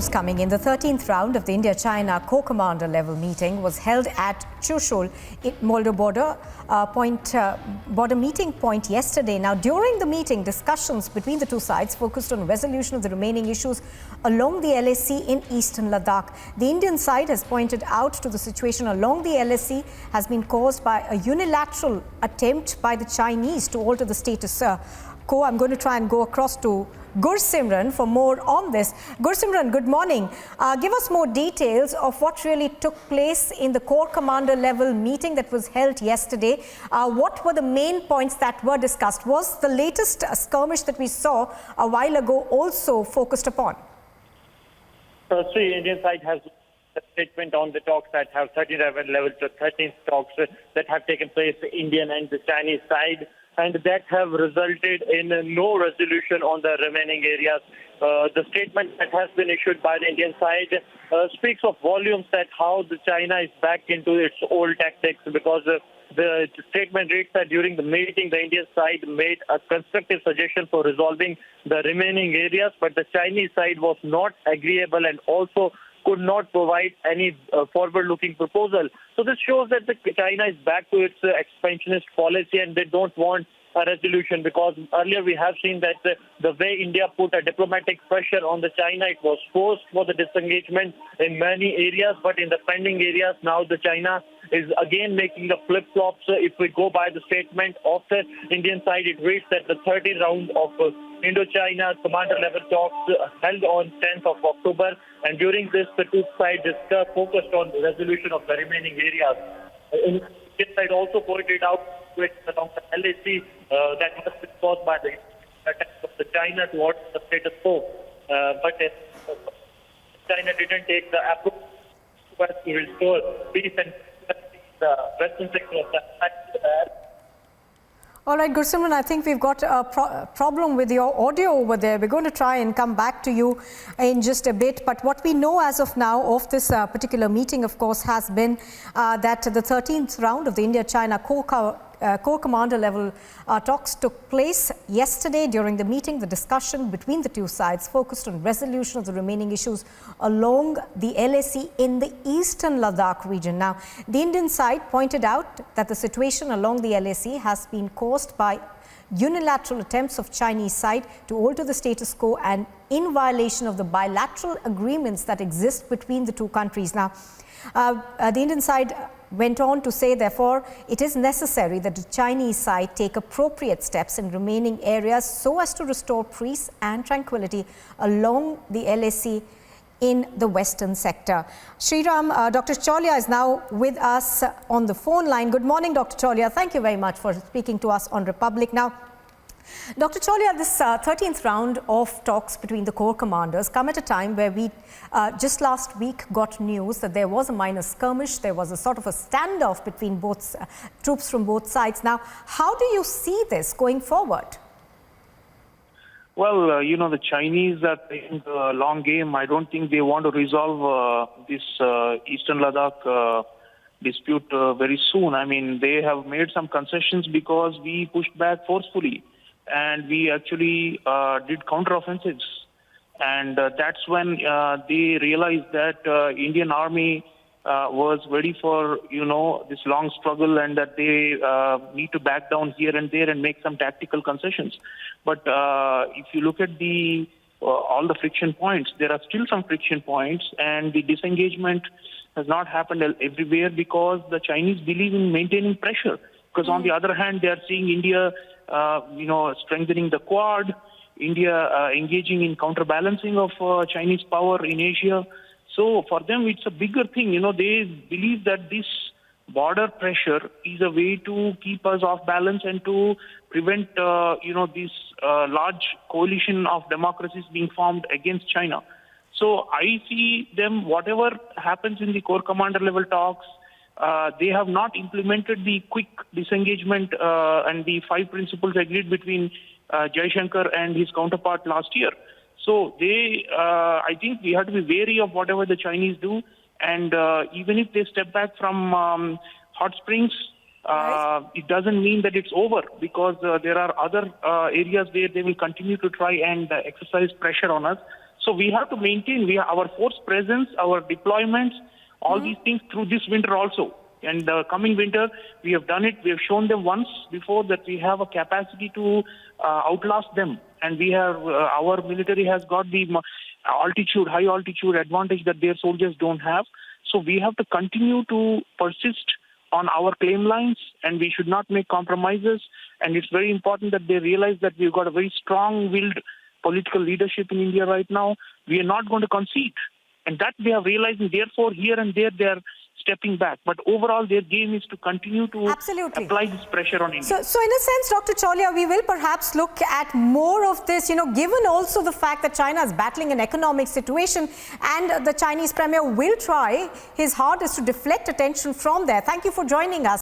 issues coming in. The 13th round of the India-China co-commander level meeting was held at Chushul in Moldo border meeting point yesterday. Now, during the meeting, discussions between the two sides focused on resolution of the remaining issues along the LAC in eastern Ladakh. The Indian side has pointed out to the situation along the LAC has been caused by a unilateral attempt by the Chinese to alter the status quo. I'm going to try and go across to Gursimran for more on this. Gursimran, good morning. Give us more details of what really took place in the Corps Commander level meeting that was held yesterday. What were the main points that were discussed? Was the latest skirmish that we saw a while ago also focused upon? The Indian side has a statement on the talks that have 13th level to 13th talks that have taken place, the Indian and the Chinese side, and that have resulted in no resolution on the remaining areas. The statement that has been issued by the Indian side speaks of volumes that how the China is back into its old tactics, because the statement reads that during the meeting, the Indian side made a constructive suggestion for resolving the remaining areas, but the Chinese side was not agreeable and also could not provide any forward-looking proposal. So this shows that China is back to its expansionist policy and they don't want a resolution, because earlier we have seen that the way India put a diplomatic pressure on the China, it was forced for the disengagement in many areas, but in the pending areas now the China is again making the flip-flops. If we go by the statement of the Indian side, it reads that the 30th round of Indo-China commander-level talks held on 10th of October, and during this, the two sides focused on the resolution of the remaining areas. The Indian side also pointed out along the LAC that has been caused by the attacks of the China towards the status quo, but China didn't take the approach to restore peace and the western sector of the. All right, Gursimran, I think we've got a problem with your audio over there. We're going to try and come back to you in just a bit. But what we know as of now of this particular meeting, of course, has been that the 13th round of the India-China Corps Commander level talks took place yesterday. During the meeting, the discussion between the two sides focused on resolution of the remaining issues along the LAC in the eastern Ladakh region. Now, the Indian side pointed out that the situation along the LAC has been caused by unilateral attempts of Chinese side to alter the status quo and in violation of the bilateral agreements that exist between the two countries. Now, the Indian side went on to say, therefore, it is necessary that the Chinese side take appropriate steps in remaining areas so as to restore peace and tranquility along the LAC in the western sector. Sreeram, Dr. Chaulia is now with us on the phone line. Good morning, Dr. Chaulia. Thank you very much for speaking to us on Republic. Now, Dr. Chaulia, this 13th round of talks between the Corps commanders come at a time where we just last week got news that there was a minor skirmish. There was a sort of a standoff between both troops from both sides. Now, how do you see this going forward? Well, the Chinese are playing the long game. I don't think they want to resolve this Eastern Ladakh dispute very soon. I mean, they have made some concessions because we pushed back forcefully. And we actually did counteroffensives. And that's when they realized that Indian army was ready for, this long struggle, and that they need to back down here and there and make some tactical concessions. But if you look at all the friction points, there are still some friction points, and the disengagement has not happened everywhere because the Chinese believe in maintaining pressure. Because on the other hand, they are seeing India strengthening the Quad, India engaging in counterbalancing of Chinese power in Asia. So for them, it's a bigger thing. They believe that this border pressure is a way to keep us off balance and to prevent, this large coalition of democracies being formed against China. So I see them, whatever happens in the Corps Commander level talks, they have not implemented the quick disengagement and the 5 principles agreed between Jaishankar and his counterpart last year. So I think we have to be wary of whatever the Chinese do. And even if they step back from hot springs, it doesn't mean that it's over, because there are other areas where they will continue to try and exercise pressure on us. So we have to maintain our force presence, our deployments, all these things through this winter also. And the coming winter, we have done it. We have shown them once before that we have a capacity to outlast them. And we have our military has got the high altitude advantage that their soldiers don't have. So we have to continue to persist on our claim lines, and we should not make compromises. And it's very important that they realize that we've got a very strong-willed political leadership in India right now. We are not going to concede. And that they are realizing. Therefore, here and there, they are stepping back. But overall, their game is to continue to apply this pressure on India. So in a sense, Dr. Chaulia, we will perhaps look at more of this, given also the fact that China is battling an economic situation and the Chinese premier will try his hardest to deflect attention from there. Thank you for joining us.